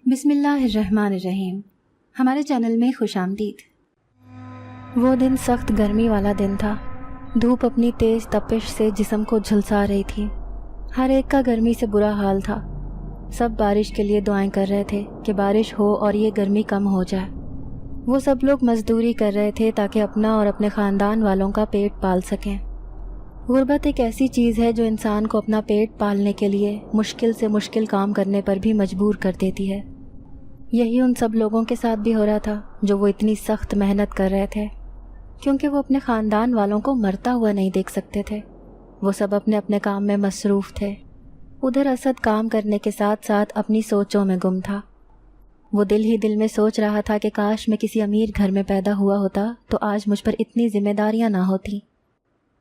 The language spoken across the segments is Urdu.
بسم اللہ الرحمن الرحیم۔ ہمارے چینل میں خوش آمدید۔ وہ دن سخت گرمی والا دن تھا۔ دھوپ اپنی تیز تپش سے جسم کو جھلسا رہی تھی۔ ہر ایک کا گرمی سے برا حال تھا۔ سب بارش کے لیے دعائیں کر رہے تھے کہ بارش ہو اور یہ گرمی کم ہو جائے۔ وہ سب لوگ مزدوری کر رہے تھے تاکہ اپنا اور اپنے خاندان والوں کا پیٹ پال سکیں۔ غربت ایک ایسی چیز ہے جو انسان کو اپنا پیٹ پالنے کے لیے مشکل سے مشکل کام کرنے پر بھی مجبور کر دیتی ہے۔ یہی ان سب لوگوں کے ساتھ بھی ہو رہا تھا جو وہ اتنی سخت محنت کر رہے تھے، کیونکہ وہ اپنے خاندان والوں کو مرتا ہوا نہیں دیکھ سکتے تھے۔ وہ سب اپنے اپنے کام میں مصروف تھے۔ ادھر اسد کام کرنے کے ساتھ ساتھ اپنی سوچوں میں گم تھا۔ وہ دل ہی دل میں سوچ رہا تھا کہ کاش میں کسی امیر گھر میں پیدا ہوا ہوتا تو آج مجھ پر اتنی ذمہ داریاں نہ ہوتیں۔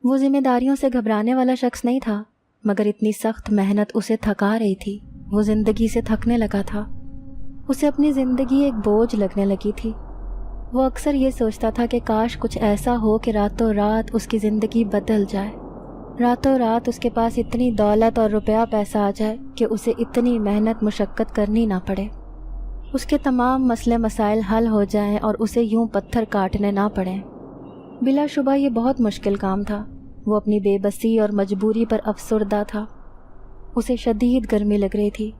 وہ ذمہ داریوں سے گھبرانے والا شخص نہیں تھا، مگر اتنی سخت محنت اسے تھکا رہی تھی۔ وہ زندگی سے تھکنے لگا تھا۔ اسے اپنی زندگی ایک بوجھ لگنے لگی تھی۔ وہ اکثر یہ سوچتا تھا کہ کاش کچھ ایسا ہو کہ راتوں رات اس کی زندگی بدل جائے۔ راتوں رات اس کے پاس اتنی دولت اور روپیہ پیسہ آ جائے کہ اسے اتنی محنت مشقت کرنی نہ پڑے۔ اس کے تمام مسئلے مسائل حل ہو جائیں اور اسے یوں پتھر کاٹنے نہ پڑیں۔ بلا شبہ یہ بہت مشکل کام تھا۔ وہ اپنی بے بسی اور مجبوری پر افسردہ تھا۔ اسے شدید گرمی لگ رہی تھی۔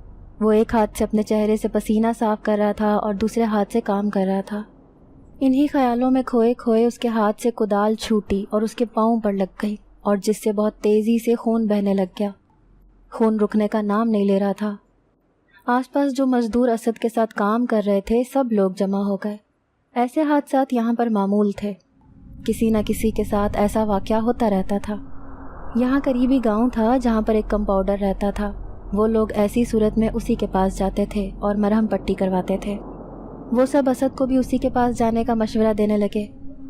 وہ ایک ہاتھ سے اپنے چہرے سے پسینہ صاف کر رہا تھا اور دوسرے ہاتھ سے کام کر رہا تھا۔ انہی خیالوں میں کھوئے کھوئے اس کے ہاتھ سے کدال چھوٹی اور اس کے پاؤں پر لگ گئی، اور جس سے بہت تیزی سے خون بہنے لگ گیا۔ خون رکنے کا نام نہیں لے رہا تھا۔ آس پاس جو مزدور اسد کے ساتھ کام کر رہے تھے سب لوگ جمع ہو گئے۔ ایسے حادثات یہاں پر معمول تھے۔ کسی نہ کسی کے ساتھ ایسا واقعہ ہوتا رہتا تھا۔ یہاں قریبی گاؤں تھا جہاں پر ایک کمپاؤنڈر رہتا تھا۔ وہ لوگ ایسی صورت میں اسی کے پاس جاتے تھے اور مرہم پٹی کرواتے تھے۔ وہ سب اسد کو بھی اسی کے پاس جانے کا مشورہ دینے لگے۔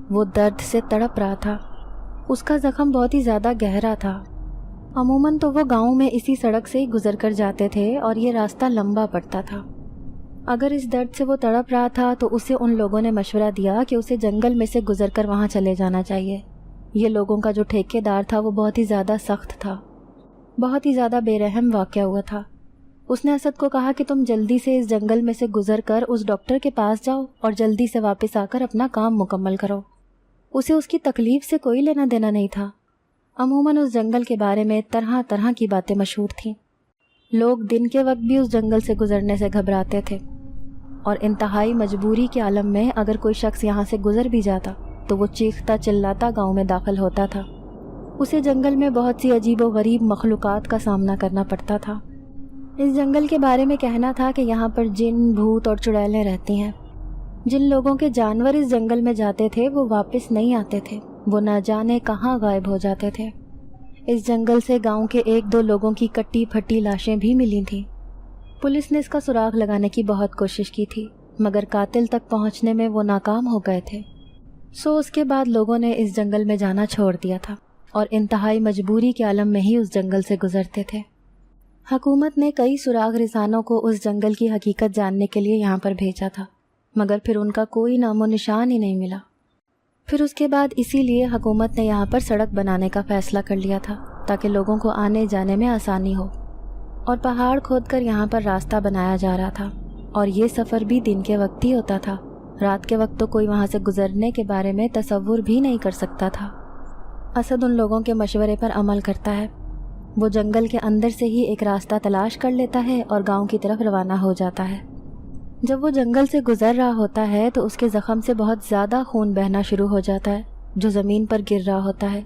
وہ درد سے تڑپ رہا تھا۔ اس کا زخم بہت ہی زیادہ گہرا تھا۔ عموماً تو وہ گاؤں میں اسی سڑک سے ہی گزر کر جاتے تھے اور یہ راستہ لمبا پڑتا تھا۔ اگر اس درد سے وہ تڑپ رہا تھا تو اسے ان لوگوں نے مشورہ دیا کہ اسے جنگل میں سے گزر کر وہاں چلے جانا چاہیے۔ یہ لوگوں کا جو ٹھیکیدار تھا وہ بہت ہی زیادہ سخت تھا، بہت ہی زیادہ بے رحم واقعہ ہوا تھا۔ اس نے اسد کو کہا کہ تم جلدی سے اس جنگل میں سے گزر کر اس ڈاکٹر کے پاس جاؤ اور جلدی سے واپس آ کر اپنا کام مکمل کرو۔ اسے اس کی تکلیف سے کوئی لینا دینا نہیں تھا۔ عموماً اس جنگل کے بارے میں طرح طرح کی باتیں مشہور تھیں۔ لوگ دن کے وقت بھی اس جنگل سے گزرنے سے گھبراتے تھے، اور انتہائی مجبوری کے عالم میں اگر کوئی شخص یہاں سے گزر بھی جاتا تو وہ چیختا چلاتا گاؤں میں داخل ہوتا تھا۔ اسے جنگل میں بہت سی عجیب و غریب مخلوقات کا سامنا کرنا پڑتا تھا۔ اس جنگل کے بارے میں کہنا تھا کہ یہاں پر جن، بھوت اور چڑیلیں رہتی ہیں۔ جن لوگوں کے جانور اس جنگل میں جاتے تھے وہ واپس نہیں آتے تھے، وہ نہ جانے کہاں غائب ہو جاتے تھے۔ اس جنگل سے گاؤں کے ایک دو لوگوں کی کٹی پھٹی لاشیں بھی ملی تھیں۔ پولیس نے اس کا سراغ لگانے کی بہت کوشش کی تھی، مگر قاتل تک پہنچنے میں وہ ناکام ہو گئے تھے۔ اس کے بعد لوگوں نے اس جنگل میں جانا چھوڑ دیا تھا اور انتہائی مجبوری کے عالم میں ہی اس جنگل سے گزرتے تھے۔ حکومت نے کئی سراغ رسانوں کو اس جنگل کی حقیقت جاننے کے لیے یہاں پر بھیجا تھا، مگر پھر ان کا کوئی نام و نشان ہی نہیں ملا۔ پھر اس کے بعد اسی لیے حکومت نے یہاں پر سڑک بنانے کا فیصلہ کر لیا تھا تاکہ لوگوں کو آنے جانے میں آسانی ہو، اور پہاڑ کھود کر یہاں پر راستہ بنایا جا رہا تھا، اور یہ سفر بھی دن کے وقت ہی ہوتا تھا۔ رات کے وقت تو کوئی وہاں سے گزرنے کے بارے میں تصور بھی نہیں کر سکتا تھا۔ اسد ان لوگوں کے مشورے پر عمل کرتا ہے۔ وہ جنگل کے اندر سے ہی ایک راستہ تلاش کر لیتا ہے اور گاؤں کی طرف روانہ ہو جاتا ہے۔ جب وہ جنگل سے گزر رہا ہوتا ہے تو اس کے زخم سے بہت زیادہ خون بہنا شروع ہو جاتا ہے جو زمین پر گر رہا ہوتا ہے۔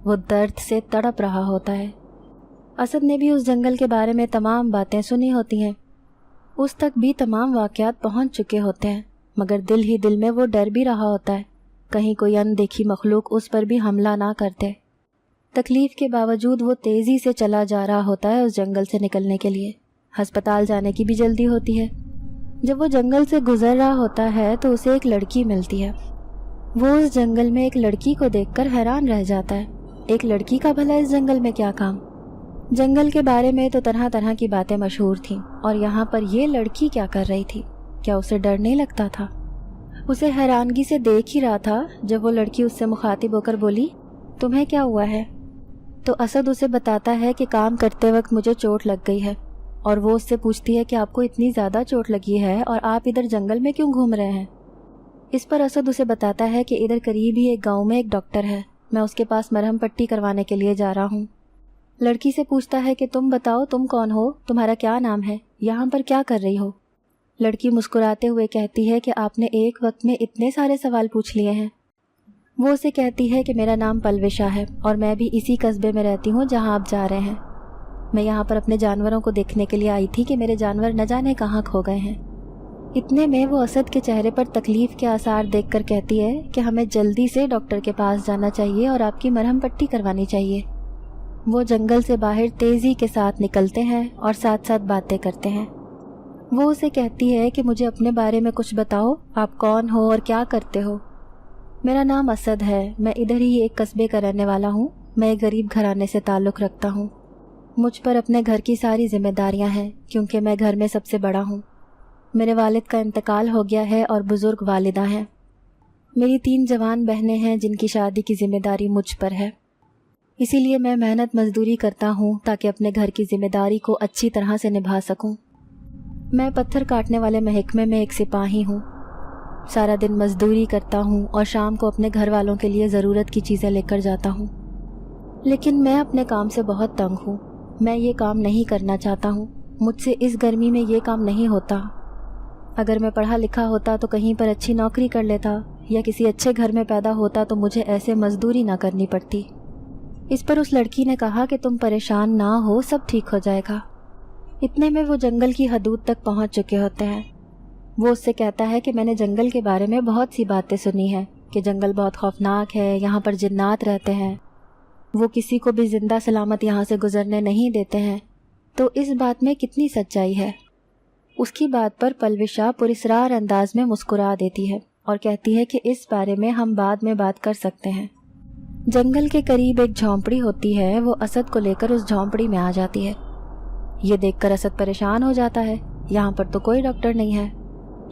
وہ درد سے تڑپ رہا ہوتا ہے۔ اسد نے بھی اس جنگل کے بارے میں تمام باتیں سنی ہوتی ہیں۔ اس تک بھی تمام واقعات پہنچ چکے ہوتے ہیں، مگر دل ہی دل میں وہ ڈر بھی رہا ہوتا ہے کہیں کوئی اندیکھی مخلوق اس پر بھی حملہ نہ کر دے۔ تکلیف کے باوجود وہ تیزی سے چلا جا رہا ہوتا ہے اس جنگل سے نکلنے کے لیے۔ ہسپتال جانے کی بھی جلدی ہوتی ہے۔ جب وہ جنگل سے گزر رہا ہوتا ہے تو اسے ایک لڑکی ملتی ہے۔ وہ اس جنگل میں ایک لڑکی کو دیکھ کر حیران رہ جاتا ہے۔ ایک لڑکی کا بھلا اس جنگل میں کیا کام؟ جنگل کے بارے میں تو طرح طرح کی باتیں مشہور تھیں، اور یہاں پر یہ لڑکی کیا کر رہی تھی؟ کیا اسے ڈر نہیں لگتا تھا؟ اسے حیرانگی سے دیکھ ہی رہا تھا جب وہ لڑکی اس سے مخاطب ہو کر بولی، تمہیں کیا ہوا ہے؟ تو اسد اسے بتاتا ہے کہ کام کرتے وقت مجھے چوٹ لگ گئی ہے، اور وہ اس سے پوچھتی ہے کہ آپ کو اتنی زیادہ چوٹ لگی ہے اور آپ ادھر جنگل میں کیوں گھوم رہے ہیں؟ اس پر اسد اسے بتاتا ہے کہ ادھر قریب ہی ایک گاؤں میں ایک ڈاکٹر ہے، میں اس کے پاس مرہم پٹی کروانے کے لیے جا رہا ہوں۔ لڑکی سے پوچھتا ہے کہ تم بتاؤ تم کون ہو، تمہارا کیا نام ہے، یہاں پر کیا کر رہی ہو؟ لڑکی مسکراتے ہوئے کہتی ہے کہ آپ نے ایک وقت میں اتنے سارے سوال پوچھ لیے ہیں۔ وہ اسے کہتی ہے کہ میرا نام پلوشا ہے اور میں بھی اسی قصبے میں رہتی ہوں جہاں آپ جا رہے ہیں۔ میں یہاں پر اپنے جانوروں کو دیکھنے کے لیے آئی تھی کہ میرے جانور نہ جانے کہاں کھو گئے ہیں۔ اتنے میں وہ اسد کے چہرے پر تکلیف کے آثار دیکھ کر کہتی ہے کہ ہمیں جلدی سے ڈاکٹر کے پاس جانا چاہیے اور آپ کی مرہم پٹی کروانی چاہیے۔ وہ جنگل سے باہر تیزی کے ساتھ نکلتے ہیں اور ساتھ ساتھ باتیں کرتے ہیں۔ وہ اسے کہتی ہے کہ مجھے اپنے بارے میں کچھ بتاؤ، آپ کون ہو اور کیا کرتے ہو؟ میرا نام اسد ہے، میں ادھر ہی ایک قصبے کا رہنے والا ہوں، میں ایک غریب گھرانے سے تعلق رکھتا ہوں۔ مجھ پر اپنے گھر کی ساری ذمہ داریاں ہیں کیونکہ میں گھر میں سب سے بڑا ہوں۔ میرے والد کا انتقال ہو گیا ہے اور بزرگ والدہ ہیں۔ میری 3 جوان بہنیں ہیں جن کی شادی کی ذمہ داری مجھ پر ہے، اسی لیے میں محنت مزدوری کرتا ہوں تاکہ اپنے گھر کی ذمہ داری کو اچھی طرح سے نبھا سکوں۔ میں پتھر کاٹنے والے محکمے میں ایک سپاہی ہوں، سارا دن مزدوری کرتا ہوں اور شام کو اپنے گھر والوں کے لیے ضرورت کی چیزیں لے کر جاتا ہوں، لیکن میں اپنے کام سے بہت تنگ ہوں۔ میں یہ کام نہیں کرنا چاہتا ہوں، مجھ سے اس گرمی میں یہ کام نہیں ہوتا۔ اگر میں پڑھا لکھا ہوتا تو کہیں پر اچھی نوکری کر لیتا یا کسی اچھے گھر میں پیدا ہوتا تو مجھے ایسے مزدوری نہ کرنی پڑتی۔ اس پر اس لڑکی نے کہا کہ تم پریشان نہ ہو، سب ٹھیک ہو جائے گا۔ اتنے میں وہ جنگل کی حدود تک پہنچ چکے ہوتے ہیں۔ وہ اس سے کہتا ہے کہ میں نے جنگل کے بارے میں بہت سی باتیں سنی ہیں کہ جنگل بہت خوفناک ہے، یہاں پر جنات رہتے ہیں، وہ کسی کو بھی زندہ سلامت یہاں سے گزرنے نہیں دیتے ہیں، تو اس بات میں کتنی سچائی ہے؟ اس کی بات پر پلوشا پراسرار انداز میں مسکرا دیتی ہے اور کہتی ہے کہ اس بارے میں ہم بعد میں بات کر سکتے ہیں۔ جنگل کے قریب ایک جھونپڑی ہوتی ہے، وہ اسد کو لے کر اس جھونپڑی میں آ جاتی ہے۔ یہ دیکھ کر اسد پریشان ہو جاتا ہے، یہاں پر تو کوئی ڈاکٹر نہیں ہے۔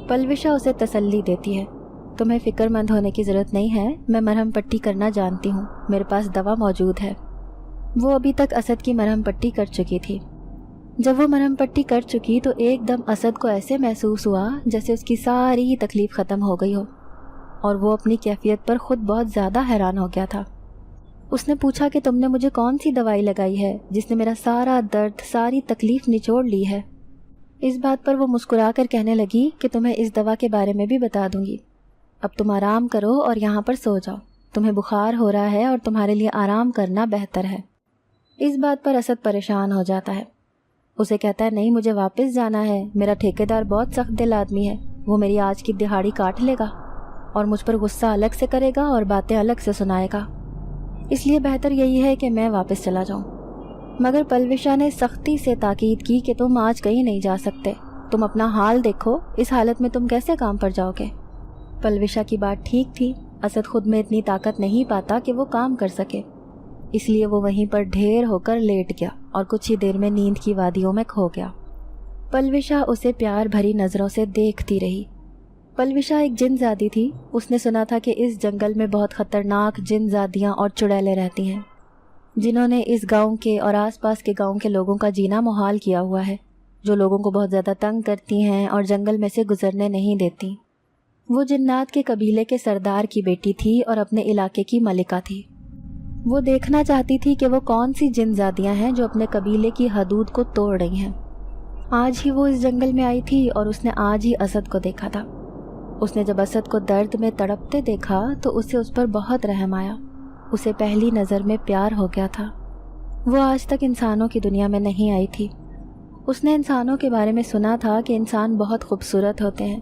پلوشا اسے تسلی دیتی ہے، تمہیں فکر مند ہونے کی ضرورت نہیں ہے، میں مرہم پٹی کرنا جانتی ہوں، میرے پاس دوا موجود ہے۔ وہ ابھی تک اسد کی مرہم پٹی کر چکی تھی۔ جب وہ مرہم پٹی کر چکی تو ایک دم اسد کو ایسے محسوس ہوا جیسے اس کی ساری تکلیف ختم ہو گئی ہو، اور وہ اپنی کیفیت پر خود بہت زیادہ حیران ہو گیا تھا۔ اس نے پوچھا کہ تم نے مجھے کون سی دوائی لگائی ہے جس نے میرا سارا درد، ساری تکلیف نچوڑ لی ہے؟ اس بات پر وہ مسکرا کر کہنے لگی کہ تمہیں اس دوا کے بارے میں بھی بتا دوں گی، اب تم آرام کرو اور یہاں پر سو جاؤ، تمہیں بخار ہو رہا ہے اور تمہارے لیے آرام کرنا بہتر ہے۔ اس بات پر اسد پریشان ہو جاتا ہے، اسے کہتا ہے نہیں، مجھے واپس جانا ہے، میرا ٹھیکیدار بہت سخت دل آدمی ہے، وہ میری آج کی دہاڑی کاٹ لے گا اور مجھ پر غصہ الگ سے کرے گا اور باتیں الگ سے سنائے گا، اس لیے بہتر یہی ہے کہ میں واپس چلا جاؤں۔ مگر پلوشا نے سختی سے تاکید کی کہ تم آج کہیں نہیں جا سکتے، تم اپنا حال دیکھو، اس حالت میں تم کیسے کام پر جاؤ گے؟ پلوشا کی بات ٹھیک تھی، اسد خود میں اتنی طاقت نہیں پاتا کہ وہ کام کر سکے، اس لیے وہ وہیں پر ڈھیر ہو کر لیٹ گیا اور کچھ ہی دیر میں نیند کی وادیوں میں کھو گیا۔ پلوشا اسے پیار بھری نظروں سے دیکھتی رہی۔ پلوشا ایک جن زادی تھی، اس نے سنا تھا کہ اس جنگل میں بہت خطرناک جن زادیاں اور چڑیلیں رہتی ہیں، جنہوں نے اس گاؤں کے اور آس پاس کے گاؤں کے لوگوں کا جینا محال کیا ہوا ہے، جو لوگوں کو بہت زیادہ تنگ کرتی ہیں اور جنگل میں سے گزرنے نہیں دیتی۔ وہ جنات کے قبیلے کے سردار کی بیٹی تھی اور اپنے علاقے کی ملکہ تھی۔ وہ دیکھنا چاہتی تھی کہ وہ کون سی جن زادیاں ہیں جو اپنے قبیلے کی حدود کو توڑ رہی ہیں۔ آج ہی وہ اس جنگل میں آئی تھی اور اس نے آج ہی اسد کو دیکھا تھا۔ اس نے جب اسد کو درد میں تڑپتے دیکھا تو اسے اس پر بہت رحم آیا، اسے پہلی نظر میں پیار ہو گیا تھا۔ وہ آج تک انسانوں کی دنیا میں نہیں آئی تھی۔ اس نے انسانوں کے بارے میں سنا تھا کہ انسان بہت خوبصورت ہوتے ہیں،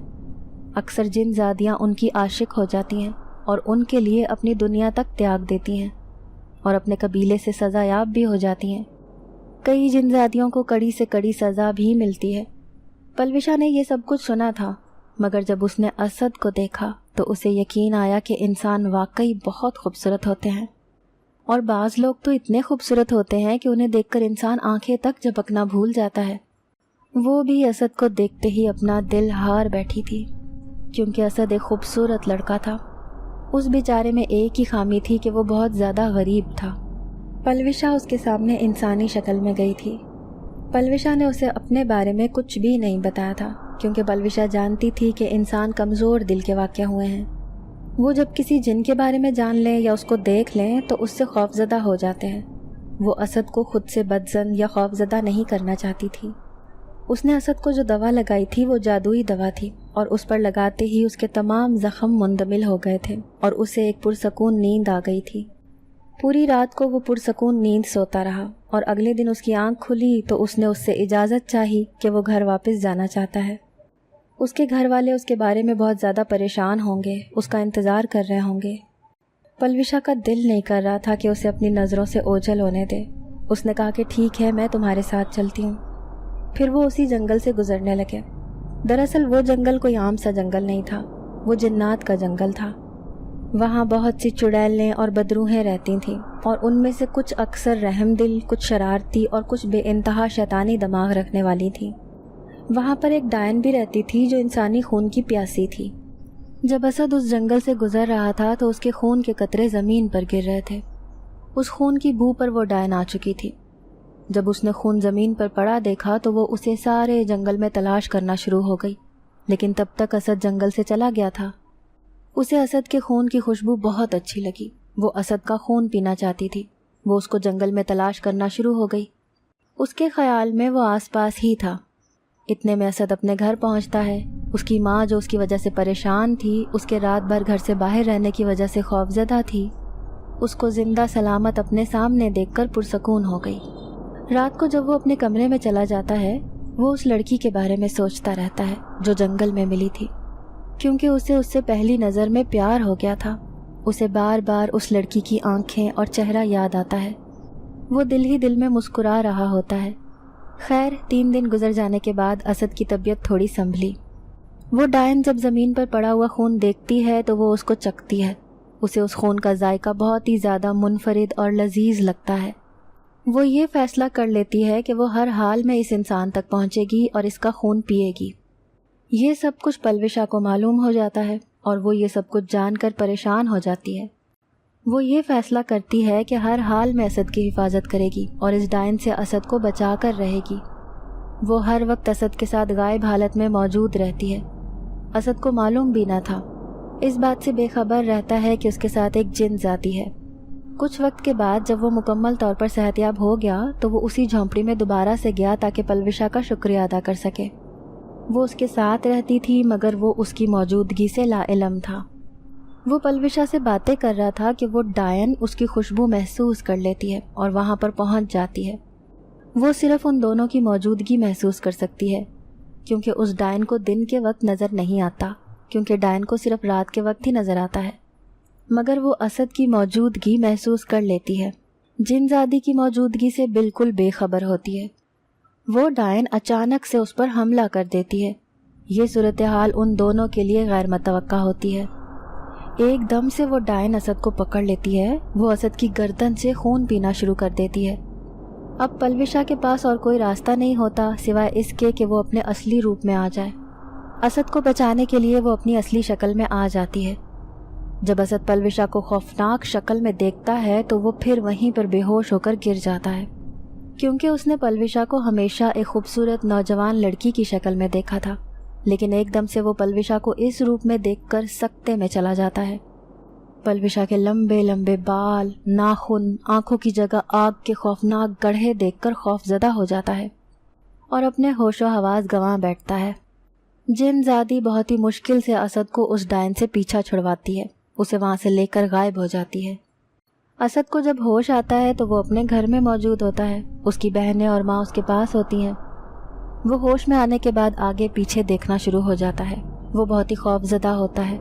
اکثر جن زادیاں ان کی عاشق ہو جاتی ہیں اور ان کے لیے اپنی دنیا تک تیاگ دیتی ہیں اور اپنے قبیلے سے سزا یاب بھی ہو جاتی ہیں۔ کئی جن زادیوں کو کڑی سے کڑی سزا بھی ملتی ہے۔ پلوشا نے یہ سب کچھ سنا تھا، مگر جب اس نے اسد کو دیکھا تو اسے یقین آیا کہ انسان واقعی بہت خوبصورت ہوتے ہیں، اور بعض لوگ تو اتنے خوبصورت ہوتے ہیں کہ انہیں دیکھ کر انسان آنکھیں تک جھپکنا بھول جاتا ہے۔ وہ بھی اسد کو دیکھتے ہی اپنا دل ہار بیٹھی تھی، کیونکہ اسد ایک خوبصورت لڑکا تھا۔ اس بیچارے میں ایک ہی خامی تھی کہ وہ بہت زیادہ غریب تھا۔ پلوشا اس کے سامنے انسانی شکل میں گئی تھی۔ پلوشا نے اسے اپنے بارے میں کچھ بھی نہیں بتایا تھا، کیونکہ پلوشا جانتی تھی کہ انسان کمزور دل کے واقع ہوئے ہیں۔ وہ جب کسی جن کے بارے میں جان لیں یا اس کو دیکھ لیں تو اس سے خوفزدہ ہو جاتے ہیں۔ وہ اسد کو خود سے بدظن یا خوفزدہ نہیں کرنا چاہتی تھی۔ اس نے اسد کو جو دوا لگائی تھی وہ جادوئی دوا تھی، اور اس پر لگاتے ہی اس کے تمام زخم مندمل ہو گئے تھے اور اسے ایک پرسکون نیند آ گئی تھی۔ پوری رات کو وہ پرسکون نیند سوتا رہا، اور اگلے دن اس کی آنکھ کھلی تو اس نے اس سے اجازت چاہی کہ وہ گھر واپس جانا چاہتا ہے۔ اس کے گھر والے اس کے بارے میں بہت زیادہ پریشان ہوں گے، اس کا انتظار کر رہے ہوں گے۔ پلوشا کا دل نہیں کر رہا تھا کہ اسے اپنی نظروں سے اوجھل ہونے دے۔ اس نے کہا کہ ٹھیک ہے، میں تمہارے ساتھ چلتی ہوں۔ پھر وہ اسی جنگل سے گزرنے لگے۔ دراصل وہ جنگل کوئی عام سا جنگل نہیں تھا، وہ جنات کا جنگل تھا۔ وہاں بہت سی چڑیلیں اور بدروحیں رہتی تھیں، اور ان میں سے کچھ اکثر رحم دل، کچھ شرارتی اور کچھ بے انتہا شیطانی دماغ رکھنے والی تھیں۔ وہاں پر ایک ڈائن بھی رہتی تھی جو انسانی خون کی پیاسی تھی۔ جب اسد اس جنگل سے گزر رہا تھا تو اس کے خون کے قطرے زمین پر گر رہے تھے۔ اس خون کی بو پر وہ ڈائن آ چکی تھی۔ جب اس نے خون زمین پر پڑا دیکھا تو وہ اسے سارے جنگل میں تلاش کرنا شروع ہو گئی، لیکن تب تک اسد جنگل سے چلا گیا تھا۔ اسے اسد کے خون کی خوشبو بہت اچھی لگی، وہ اسد کا خون پینا چاہتی تھی۔ وہ اس کو جنگل میں تلاش کرنا شروع ہو گئی۔ اس کے خیال میں وہ آس پاس ہی تھا۔ اتنے میں اسد اپنے گھر پہنچتا ہے۔ اس کی ماں جو اس کی وجہ سے پریشان تھی، اس کے رات بھر گھر سے باہر رہنے کی وجہ سے خوفزدہ تھی، اس کو زندہ سلامت اپنے سامنے دیکھ کر پرسکون ہو گئی۔ رات کو جب وہ اپنے کمرے میں چلا جاتا ہے، وہ اس لڑکی کے بارے میں سوچتا رہتا ہے جو جنگل میں ملی تھی، کیونکہ اسے اس سے پہلی نظر میں پیار ہو گیا تھا۔ اسے بار بار اس لڑکی کی آنکھیں اور چہرہ یاد آتا ہے۔ وہ دل ہی دل میں مسکرا رہا ہوتا ہے۔ خیر 3 دن گزر جانے کے بعد اسد کی طبیعت تھوڑی سنبھلی۔ وہ ڈائن جب زمین پر پڑا ہوا خون دیکھتی ہے تو وہ اس کو چکھتی ہے۔ اسے اس خون کا ذائقہ بہت ہی زیادہ منفرد اور لذیذ لگتا ہے۔ وہ یہ فیصلہ کر لیتی ہے کہ وہ ہر حال میں اس انسان تک پہنچے گی اور اس کا خون پیے گی۔ یہ سب کچھ پلوشا کو معلوم ہو جاتا ہے، اور وہ یہ سب کچھ جان کر پریشان ہو جاتی ہے۔ وہ یہ فیصلہ کرتی ہے کہ ہر حال میں اسد کی حفاظت کرے گی اور اس ڈائن سے اسد کو بچا کر رہے گی۔ وہ ہر وقت اسد کے ساتھ غائب حالت میں موجود رہتی ہے۔ اسد کو معلوم بھی نہ تھا، اس بات سے بے خبر رہتا ہے کہ اس کے ساتھ ایک جن ذاتی ہے۔ کچھ وقت کے بعد جب وہ مکمل طور پر صحت یاب ہو گیا تو وہ اسی جھونپڑی میں دوبارہ سے گیا تاکہ پلوشا کا شکریہ ادا کر سکے۔ وہ اس کے ساتھ رہتی تھی مگر وہ اس کی موجودگی سے لا علم تھا۔ وہ پلوشا سے باتیں کر رہا تھا کہ وہ ڈائن اس کی خوشبو محسوس کر لیتی ہے اور وہاں پر پہنچ جاتی ہے۔ وہ صرف ان دونوں کی موجودگی محسوس کر سکتی ہے، کیونکہ اس ڈائن کو دن کے وقت نظر نہیں آتا، کیونکہ ڈائن کو صرف رات کے وقت ہی نظر آتا ہے، مگر وہ اسد کی موجودگی محسوس کر لیتی ہے۔ جن زادی کی موجودگی سے بالکل بے خبر ہوتی ہے۔ وہ ڈائن اچانک سے اس پر حملہ کر دیتی ہے۔ یہ صورتحال ان دونوں کے لیے غیر متوقع ہوتی ہے۔ ایک دم سے وہ ڈائن اسد کو پکڑ لیتی ہے۔ وہ اسد کی گردن سے خون پینا شروع کر دیتی ہے۔ اب پلوشا کے پاس اور کوئی راستہ نہیں ہوتا سوائے اس کے کہ وہ اپنے اصلی روپ میں آ جائے۔ اسد کو بچانے کے لیے وہ اپنی اصلی شکل میں آ جاتی ہے۔ جب اسد پلوشا کو خوفناک شکل میں دیکھتا ہے تو وہ پھر وہیں پر بے ہوش ہو کر گر جاتا ہے، کیونکہ اس نے پلوشا کو ہمیشہ ایک خوبصورت نوجوان لڑکی کی شکل میں دیکھا تھا، لیکن ایک دم سے وہ پلوشا کو اس روپ میں دیکھ کر سکتے میں چلا جاتا ہے۔ پلوشا کے لمبے لمبے بال، ناخن، آنکھوں کی جگہ آگ کے خوفناک گڑھے دیکھ کر خوف زدہ ہو جاتا ہے اور اپنے ہوش و حواس گنوا بیٹھتا ہے۔ جن زادی بہت ہی مشکل سے اسد کو اس ڈائن سے پیچھا چھڑواتی ہے، اسے وہاں سے لے کر غائب ہو جاتی ہے۔ اسد کو جب ہوش آتا ہے تو وہ اپنے گھر میں موجود ہوتا ہے، اس کی بہنیں اور ماں اس کے پاس ہوتی ہیں۔ وہ ہوش میں آنے کے بعد آگے پیچھے دیکھنا شروع ہو جاتا ہے۔ وہ بہت ہی خوف زدہ ہوتا ہے،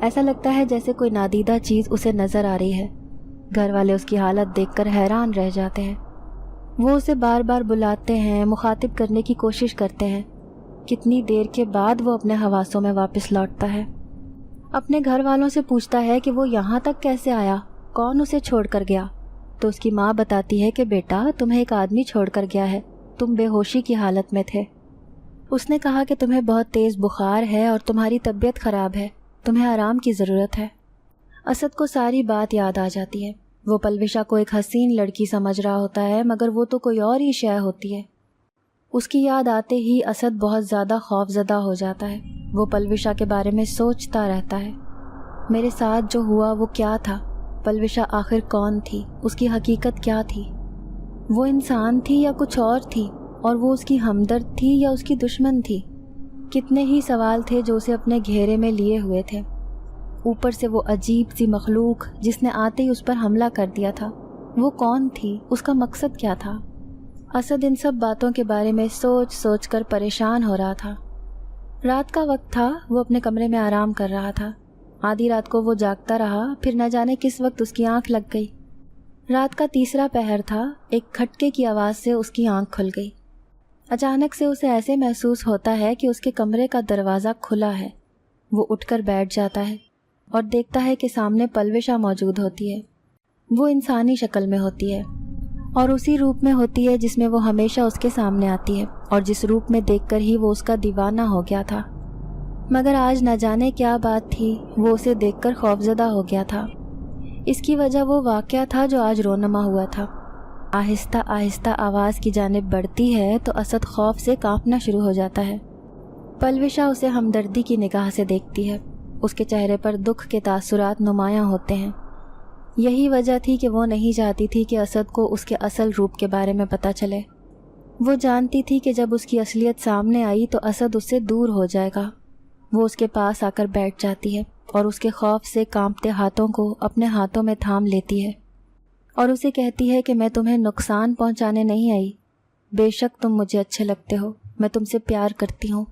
ایسا لگتا ہے جیسے کوئی نادیدہ چیز اسے نظر آ رہی ہے۔ گھر والے اس کی حالت دیکھ کر حیران رہ جاتے ہیں۔ وہ اسے بار بار بلاتے ہیں، مخاطب کرنے کی کوشش کرتے ہیں۔ کتنی دیر کے بعد وہ اپنے حواسوں میں واپس لوٹتا ہے۔ اپنے گھر والوں سے پوچھتا ہے کہ وہ یہاں تک کیسے آیا، کون اسے چھوڑ کر گیا؟ تو اس کی ماں بتاتی ہے کہ بیٹا تمہیں ایک آدمی چھوڑ کر گیا ہے، تم بے ہوشی کی حالت میں تھے۔ اس نے کہا کہ تمہیں بہت تیز بخار ہے اور تمہاری طبیعت خراب ہے، تمہیں آرام کی ضرورت ہے۔ اسد کو ساری بات یاد آ جاتی ہے۔ وہ پلوشا کو ایک حسین لڑکی سمجھ رہا ہوتا ہے، مگر وہ تو کوئی اور ہی شے ہوتی ہے۔ اس کی یاد آتے ہی اسد بہت زیادہ خوف زدہ ہو جاتا ہے۔ وہ پلوشا کے بارے میں سوچتا رہتا ہے، میرے ساتھ جو ہوا وہ کیا تھا؟ پلوشا آخر کون تھی؟ اس کی حقیقت کیا تھی؟ وہ انسان تھی یا کچھ اور تھی؟ اور وہ اس کی ہمدرد تھی یا اس کی دشمن تھی؟ کتنے ہی سوال تھے جو اسے اپنے گھیرے میں لیے ہوئے تھے۔ اوپر سے وہ عجیب سی مخلوق جس نے آتے ہی اس پر حملہ کر دیا تھا، وہ کون تھی؟ اس کا مقصد کیا تھا؟ اسد ان سب باتوں کے بارے میں سوچ سوچ کر پریشان ہو رہا تھا۔ رات کا وقت تھا، وہ اپنے کمرے میں آرام کر رہا تھا۔ آدھی رات کو وہ جاگتا رہا، پھر نہ جانے کس وقت اس کی آنکھ لگ گئی۔ رات کا تیسرا پہر تھا، ایک کھٹکے کی آواز سے اس کی آنکھ کھل گئی۔ اچانک سے اسے ایسے محسوس ہوتا ہے کہ اس کے کمرے کا دروازہ کھلا ہے۔ وہ اٹھ کر بیٹھ جاتا ہے اور دیکھتا ہے کہ سامنے پلوشا موجود ہوتی ہے۔ وہ انسانی شکل میں ہوتی ہے اور اسی روپ میں ہوتی ہے جس میں وہ ہمیشہ اس کے سامنے آتی ہے اور جس روپ میں دیکھ کر ہی وہ اس کا دیوانہ ہو گیا تھا۔ مگر آج نہ جانے کیا بات تھی، وہ اسے دیکھ کر خوفزدہ ہو گیا تھا۔ اس کی وجہ وہ واقعہ تھا جو آج رونما ہوا تھا۔ آہستہ آہستہ آواز کی جانب بڑھتی ہے تو اسد خوف سے کانپنا شروع ہو جاتا ہے۔ پلوشا اسے ہمدردی کی نگاہ سے دیکھتی ہے، اس کے چہرے پر دکھ کے تاثرات نمایاں ہوتے ہیں۔ یہی وجہ تھی کہ وہ نہیں چاہتی تھی کہ اسد کو اس کے اصل روپ کے بارے میں پتہ چلے۔ وہ جانتی تھی کہ جب اس کی اصلیت سامنے آئی تو اسد اس سے دور ہو جائے گا۔ وہ اس کے پاس آ کر بیٹھ جاتی ہے اور اس کے خوف سے کانپتے ہاتھوں کو اپنے ہاتھوں میں تھام لیتی ہے اور اسے کہتی ہے کہ میں تمہیں نقصان پہنچانے نہیں آئی۔ بے شک تم مجھے اچھے لگتے ہو، میں تم سے پیار کرتی ہوں۔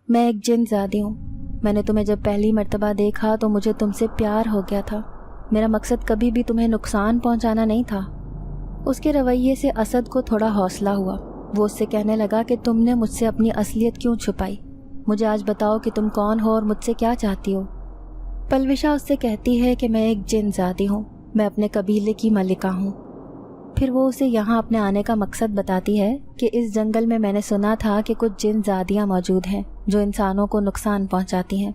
میں ایک جن زادی ہوں۔ میں نے تمہیں جب پہلی مرتبہ دیکھا تو مجھے تم سے پیار ہو گیا تھا۔ میرا مقصد کبھی بھی تمہیں نقصان پہنچانا نہیں تھا۔ اس کے رویے سے اسد کو تھوڑا حوصلہ ہوا۔ وہ اس سے کہنے لگا کہ تم نے مجھ سے اپنی اصلیت کیوں چھپائی؟ مجھے آج بتاؤ کہ تم کون ہو اور مجھ سے کیا چاہتی ہو؟ پلوشا اس سے کہتی ہے کہ میں ایک جن زادی ہوں، میں اپنے قبیلے کی ملکہ ہوں۔ پھر وہ اسے یہاں اپنے آنے کا مقصد بتاتی ہے کہ اس جنگل میں نے سنا تھا کہ کچھ جن زادیاں موجود ہیں جو انسانوں کو نقصان پہنچاتی ہیں،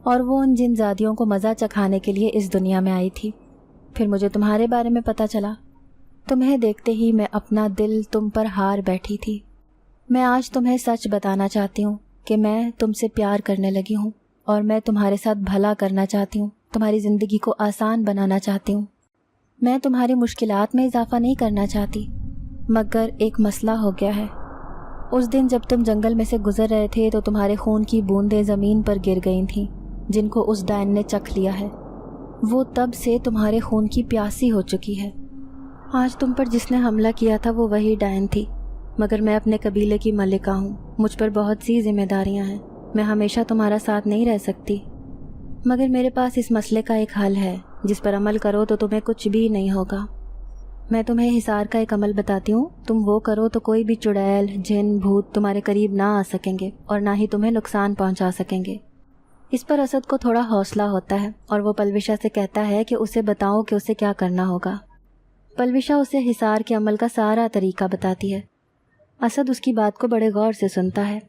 اور وہ ان جن زادیوں کو مزہ چکھانے کے لیے اس دنیا میں آئی تھی۔ پھر مجھے تمہارے بارے میں پتہ چلا۔ تمہیں دیکھتے ہی میں اپنا دل تم پر ہار بیٹھی تھی۔ میں آج تمہیں سچ بتانا چاہتی ہوں کہ میں تم سے پیار کرنے لگی ہوں اور میں تمہارے ساتھ بھلا کرنا چاہتی ہوں، تمہاری زندگی کو آسان بنانا چاہتی ہوں۔ میں تمہاری مشکلات میں اضافہ نہیں کرنا چاہتی، مگر ایک مسئلہ ہو گیا ہے۔ اس دن جب تم جنگل میں سے گزر رہے تھے تو تمہارے خون کی بوندیں زمین پر گر گئی تھیں، جن کو اس ڈائن نے چکھ لیا ہے۔ وہ تب سے تمہارے خون کی پیاسی ہو چکی ہے۔ آج تم پر جس نے حملہ کیا تھا وہ وہی ڈائن تھی، مگر میں اپنے قبیلے کی ملکہ ہوں، مجھ پر بہت سی ذمہ داریاں ہیں، میں ہمیشہ تمہارا ساتھ نہیں رہ سکتی، مگر میرے پاس اس مسئلے کا ایک حل ہے جس پر عمل کرو تو تمہیں کچھ بھی نہیں ہوگا۔ میں تمہیں حصار کا ایک عمل بتاتی ہوں، تم وہ کرو تو کوئی بھی چڑیل، جن، بھوت تمہارے قریب نہ آ سکیں گے اور نہ ہی تمہیں نقصان پہنچا سکیں گے۔ اس پر اسد کو تھوڑا حوصلہ ہوتا ہے اور وہ پلوشا سے کہتا ہے کہ اسے بتاؤ کہ اسے کیا کرنا ہوگا۔ پلوشا اسے حصار کے عمل کا سارا طریقہ بتاتی ہے۔ اسد اس کی بات کو بڑے غور سے سنتا ہے۔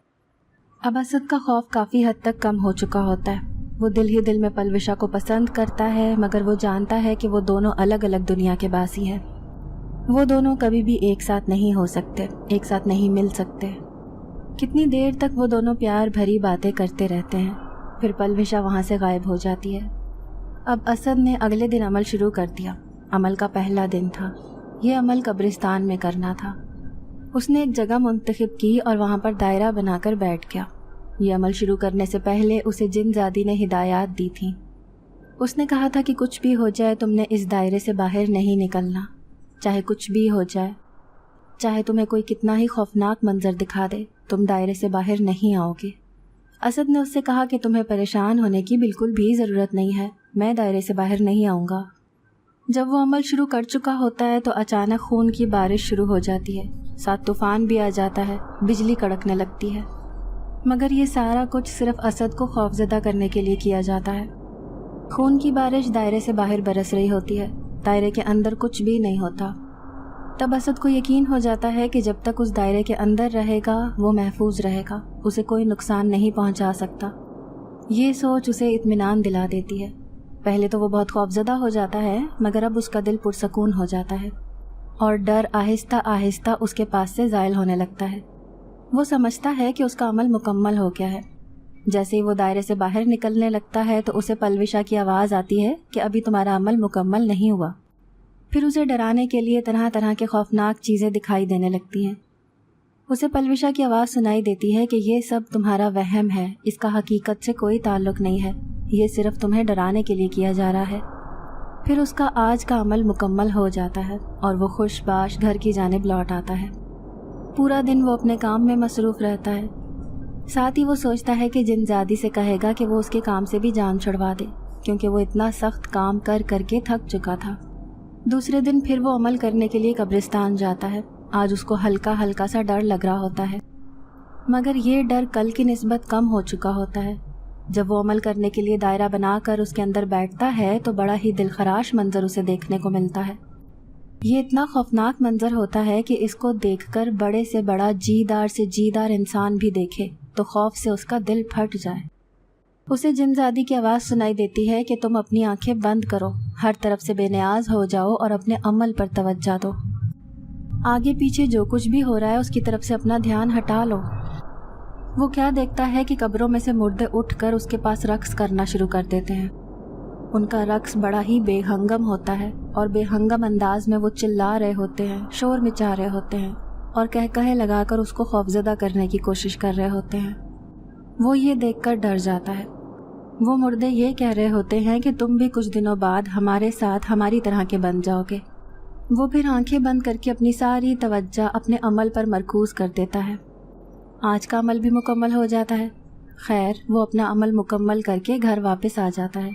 اب اسد کا خوف کافی حد تک کم ہو چکا ہوتا ہے۔ وہ دل ہی دل میں پلوشا کو پسند کرتا ہے، مگر وہ جانتا ہے کہ وہ دونوں الگ الگ دنیا کے باسی ہیں۔ وہ دونوں کبھی بھی ایک ساتھ نہیں ہو سکتے، ایک ساتھ نہیں مل سکتے۔ کتنی دیر تک وہ دونوں پیار بھری باتیں کرتے رہتے ہیں، پھر پلوشا وہاں سے غائب ہو جاتی ہے۔ اب اسد نے اگلے دن عمل شروع کر دیا۔ عمل کا پہلا دن تھا۔ یہ عمل قبرستان میں کرنا تھا۔ اس نے ایک جگہ منتخب کی اور وہاں پر دائرہ بنا کر بیٹھ گیا۔ یہ عمل شروع کرنے سے پہلے اسے جن زادی نے ہدایات دی تھیں۔ اس نے کہا تھا کہ کچھ بھی ہو جائے تم نے اس دائرے سے باہر نہیں نکلنا، چاہے کچھ بھی ہو جائے، چاہے تمہیں کوئی کتنا ہی خوفناک منظر دکھا دے، تم دائرے سے باہر نہیں آؤ گے۔ اسد نے اس سے کہا کہ تمہیں پریشان ہونے کی بالکل بھی ضرورت نہیں ہے، میں دائرے سے باہر نہیں آؤں گا۔ جب وہ عمل شروع کر چکا ہوتا ہے تو اچانک خون کی بارش شروع ہو جاتی ہے، ساتھ طوفان بھی آ جاتا ہے، بجلی کڑکنے لگتی ہے، مگر یہ سارا کچھ صرف اسد کو خوفزدہ کرنے کے لیے کیا جاتا ہے۔ خون کی بارش دائرے سے باہر برس رہی ہوتی ہے، دائرے کے اندر کچھ بھی نہیں ہوتا۔ تب اسد کو یقین ہو جاتا ہے کہ جب تک اس دائرے کے اندر رہے گا وہ محفوظ رہے گا، اسے کوئی نقصان نہیں پہنچا سکتا۔ یہ سوچ اسے اطمینان دلا دیتی ہے۔ پہلے تو وہ بہت خوفزدہ ہو جاتا ہے، مگر اب اس کا دل پرسکون ہو جاتا ہے اور ڈر آہستہ آہستہ اس کے پاس سے زائل ہونے لگتا ہے۔ وہ سمجھتا ہے کہ اس کا عمل مکمل ہو گیا ہے۔ جیسے ہی وہ دائرے سے باہر نکلنے لگتا ہے تو اسے پلوشا کی آواز آتی ہے کہ ابھی تمہارا عمل مکمل نہیں ہوا۔ پھر اسے ڈرانے کے لیے طرح طرح کے خوفناک چیزیں دکھائی دینے لگتی ہیں۔ اسے پلوشا کی آواز سنائی دیتی ہے کہ یہ سب تمہارا وہم ہے، اس کا حقیقت سے کوئی تعلق نہیں ہے، یہ صرف تمہیں ڈرانے کے لیے کیا جا رہا ہے۔ پھر اس کا آج کا عمل مکمل ہو جاتا ہے اور وہ خوش باش گھر کی جانب لوٹ آتا ہے۔ پورا دن وہ اپنے کام میں مصروف رہتا ہے، ساتھ ہی وہ سوچتا ہے کہ جن زادی سے کہے گا کہ وہ اس کے کام سے بھی جان چھڑوا دے، کیونکہ وہ اتنا سخت کام کر کر کے تھک چکا تھا۔ دوسرے دن پھر وہ عمل کرنے کے لیے قبرستان جاتا ہے۔ آج اس کو ہلکا ہلکا سا ڈر لگ رہا ہوتا ہے، مگر یہ ڈر کل کی نسبت کم ہو چکا ہوتا ہے۔ جب وہ عمل کرنے کے لیے دائرہ بنا کر اس کے اندر بیٹھتا ہے تو بڑا ہی دلخراش منظر اسے دیکھنے کو ملتا ہے۔ یہ اتنا خوفناک منظر ہوتا ہے کہ اس کو دیکھ کر بڑے سے بڑا جیدار سے جیدار انسان بھی دیکھے تو خوف سے اس کا دل پھٹ جائے۔ اسے جن زادی کی آواز سنائی دیتی ہے کہ تم اپنی آنکھیں بند کرو، ہر طرف سے بے نیاز ہو جاؤ اور اپنے عمل پر توجہ دو۔ آگے پیچھے جو کچھ بھی ہو رہا ہے اس کی طرف سے اپنا دھیان ہٹا لو۔ وہ کیا دیکھتا ہے کہ قبروں میں سے مردے اٹھ کر اس کے پاس رقص کرنا شروع کر دیتے ہیں۔ ان کا رقص بڑا ہی بے ہنگم ہوتا ہے اور بے ہنگم انداز میں وہ چلا رہے ہوتے ہیں، شور مچا رہے ہوتے ہیں اور کہے لگا کر اس کو خوفزدہ کرنے کی کوشش کر رہے ہوتے ہیں۔ وہ یہ دیکھ کر ڈر جاتا ہے۔ وہ مردے یہ کہہ رہے ہوتے ہیں کہ تم بھی کچھ دنوں بعد ہمارے ساتھ ہماری طرح کے بن جاؤ گے۔ وہ پھر آنکھیں بند کر کے اپنی ساری توجہ اپنے عمل پر مرکوز کر دیتا ہے۔ آج کا عمل بھی مکمل ہو جاتا ہے۔ خیر، وہ اپنا عمل مکمل کر کے گھر واپس آ جاتا ہے،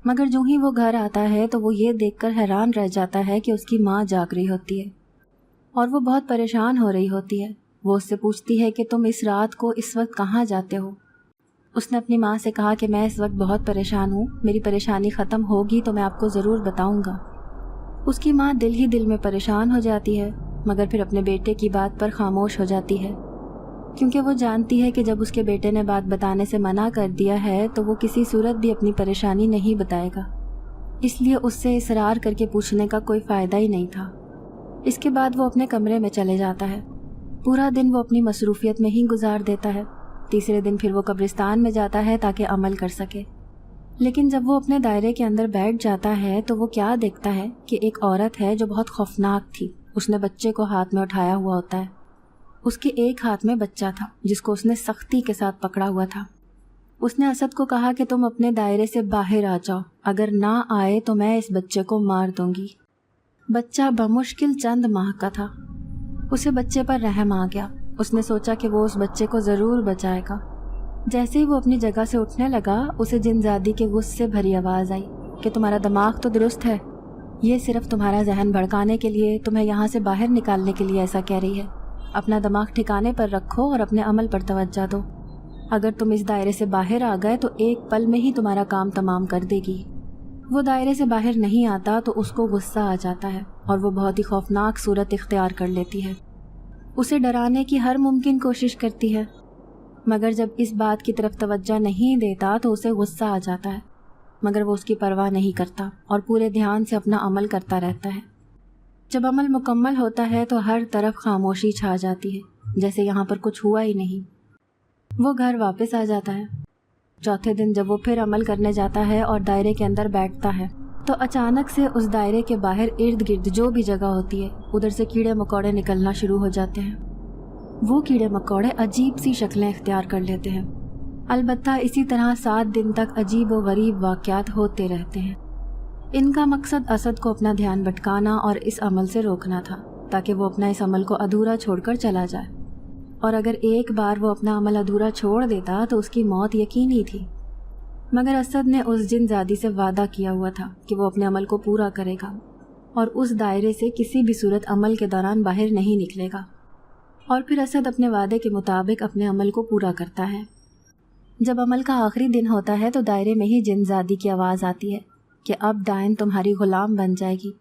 مگر جو ہی وہ گھر آتا ہے تو وہ یہ دیکھ کر حیران رہ جاتا ہے کہ اس کی ماں جاگ رہی ہوتی ہے اور وہ بہت پریشان ہو رہی ہوتی ہے۔ وہ اس سے پوچھتی ہے کہ تم اس رات کو اس وقت کہاں جاتے ہو؟ اس نے اپنی ماں سے کہا کہ میں اس وقت بہت پریشان ہوں، میری پریشانی ختم ہوگی تو میں آپ کو ضرور بتاؤں گا۔ اس کی ماں دل ہی دل میں پریشان ہو جاتی ہے، مگر پھر اپنے بیٹے کی بات پر خاموش ہو جاتی ہے، کیونکہ وہ جانتی ہے کہ جب اس کے بیٹے نے بات بتانے سے منع کر دیا ہے تو وہ کسی صورت بھی اپنی پریشانی نہیں بتائے گا، اس لیے اس سے اصرار کر کے پوچھنے کا کوئی فائدہ ہی نہیں تھا۔ اس کے بعد وہ اپنے کمرے میں چلے جاتا ہے۔ پورا دن وہ اپنی مصروفیت میں ہی گزار دیتا ہے۔ تیسرے دن پھر وہ قبرستان میں جاتا ہے تاکہ عمل کر سکے، لیکن جب وہ اپنے دائرے کے اندر بیٹھ جاتا ہے تو وہ کیا دیکھتا ہے کہ ایک عورت ہے جو بہت خوفناک تھی۔ اس نے بچے کو ہاتھ میں اٹھایا ہوا ہوتا ہے۔ اس کے ایک ہاتھ میں بچہ تھا جس کو اس نے سختی کے ساتھ پکڑا ہوا تھا۔ اس نے اسد کو کہا کہ تم اپنے دائرے سے باہر آ جاؤ، اگر نہ آئے تو میں اس بچے کو مار دوں گی۔ بچہ بمشکل چند ماہ کا تھا۔ اسے بچے پر رحم آ گیا۔ اس نے سوچا کہ وہ اس بچے کو ضرور بچائے گا۔ جیسے ہی وہ اپنی جگہ سے اٹھنے لگا، اسے جن زادی کے غصے بھری آواز آئی کہ تمہارا دماغ تو درست ہے، یہ صرف تمہارا ذہن بھڑکانے کے لیے، تمہیں یہاں سے باہر نکالنے کے لیے ایسا کہہ رہی ہے۔ اپنا دماغ ٹھکانے پر رکھو اور اپنے عمل پر توجہ دو۔ اگر تم اس دائرے سے باہر آ گئے تو ایک پل میں ہی تمہارا کام تمام کر دے گی۔ وہ دائرے سے باہر نہیں آتا تو اس کو غصہ آ جاتا ہے اور وہ بہت ہی خوفناک صورت اختیار کر لیتی ہے۔ اسے ڈرانے کی ہر ممکن کوشش کرتی ہے، مگر جب اس بات کی طرف توجہ نہیں دیتا تو اسے غصہ آ جاتا ہے، مگر وہ اس کی پرواہ نہیں کرتا اور پورے دھیان سے اپنا عمل کرتا رہتا ہے۔ جب عمل مکمل ہوتا ہے تو ہر طرف خاموشی چھا جاتی ہے، جیسے یہاں پر کچھ ہوا ہی نہیں۔ وہ گھر واپس آ جاتا ہے۔ چوتھے دن جب وہ پھر عمل کرنے جاتا ہے اور دائرے کے اندر بیٹھتا ہے تو اچانک سے اس دائرے کے باہر ارد گرد جو بھی جگہ ہوتی ہے ادھر سے کیڑے مکوڑے نکلنا شروع ہو جاتے ہیں۔ وہ کیڑے مکوڑے عجیب سی شکلیں اختیار کر لیتے ہیں، البتہ اسی طرح 7 دن تک عجیب و غریب واقعات ہوتے رہتے ہیں۔ ان کا مقصد اسد کو اپنا دھیان بھٹکانا اور اس عمل سے روکنا تھا تاکہ وہ اپنا اس عمل کو ادھورا چھوڑ کر چلا جائے، اور اگر ایک بار وہ اپنا عمل ادھورا چھوڑ دیتا تو اس کی موت یقینی تھی۔ مگر اسد نے اس جن زادی سے وعدہ کیا ہوا تھا کہ وہ اپنے عمل کو پورا کرے گا اور اس دائرے سے کسی بھی صورت عمل کے دوران باہر نہیں نکلے گا، اور پھر اسد اپنے وعدے کے مطابق اپنے عمل کو پورا کرتا ہے۔ جب عمل کا آخری دن ہوتا ہے تو دائرے میں ہی جن زادی کی آواز آتی ہے کہ اب ڈائن تمہاری غلام بن جائے گی،